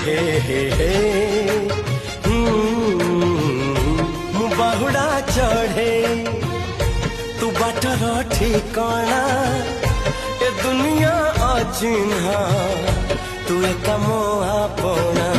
हे मु बाहुड़ा चढ़े तू बाटर ठिकाना ए दुनिया अचिन्हा तू एक मो आपना